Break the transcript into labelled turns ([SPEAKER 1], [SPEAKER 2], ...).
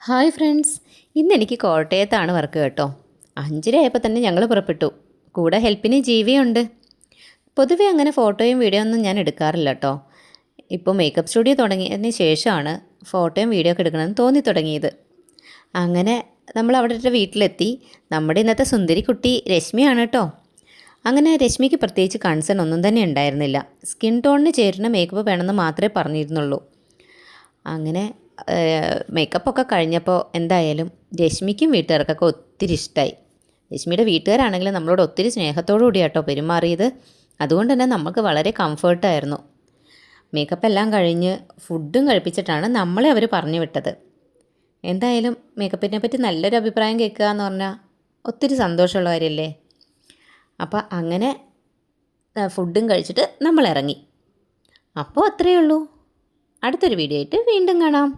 [SPEAKER 1] Hi friends, ഇന്നെനിക്ക് കോട്ടയത്താണ് work കേട്ടോ. 5:30 ആയപ്പോൾ തന്നെ ഞങ്ങൾ പുറപ്പെട്ടു. കൂടെ ഹെൽപ്പിന് ജീവിയുണ്ട്. പൊതുവേ അങ്ങനെ ഫോട്ടോയും വീഡിയോ ഒന്നും ഞാൻ എടുക്കാറില്ല കേട്ടോ. ഇപ്പോൾ മേക്കപ്പ് സ്റ്റുഡിയോ തുടങ്ങിയതിന് ശേഷമാണ് ഫോട്ടോയും വീഡിയോ ഒക്കെ എടുക്കണമെന്ന് തോന്നി തുടങ്ങിയത്. അങ്ങനെ നമ്മൾ അവിടെ വീട്ടിലെത്തി. നമ്മുടെ ഇന്നത്തെ സുന്ദരി കുട്ടി രശ്മിയാണ് കേട്ടോ. അങ്ങനെ രശ്മിക്ക് പ്രത്യേകിച്ച് കൺസേൺ ഒന്നും തന്നെ ഉണ്ടായിരുന്നില്ല. സ്കിൻ ടോണിന് ചേരുന്ന മേക്കപ്പ് വേണമെന്ന് മാത്രമേ പറഞ്ഞിരുന്നുള്ളൂ. അങ്ങനെ മേക്കപ്പൊക്കെ കഴിഞ്ഞപ്പോൾ എന്തായാലും രശ്മിക്കും വീട്ടുകാർക്കൊക്കെ ഒത്തിരി ഇഷ്ടമായി. രശ്മിയുടെ വീട്ടുകാരാണെങ്കിലും നമ്മളോട് ഒത്തിരി സ്നേഹത്തോടു കൂടി കേട്ടോ പെരുമാറിയത്. അതുകൊണ്ട് തന്നെ നമുക്ക് വളരെ കംഫർട്ടായിരുന്നു. മേക്കപ്പ് എല്ലാം കഴിഞ്ഞ് ഫുഡും കഴിപ്പിച്ചിട്ടാണ് നമ്മളെ അവർ പറഞ്ഞു വിട്ടത്. എന്തായാലും മേക്കപ്പിനെ പറ്റി നല്ലൊരു അഭിപ്രായം കേൾക്കുക എന്ന് പറഞ്ഞാൽ ഒത്തിരി സന്തോഷമുള്ള കാര്യമല്ലേ. അപ്പോൾ അങ്ങനെ ഫുഡും കഴിച്ചിട്ട് നമ്മൾ ഇറങ്ങി. അപ്പോൾ അത്രയേ ഉള്ളൂ. അടുത്തൊരു വീഡിയോ ആയിട്ട് വീണ്ടും കാണാം.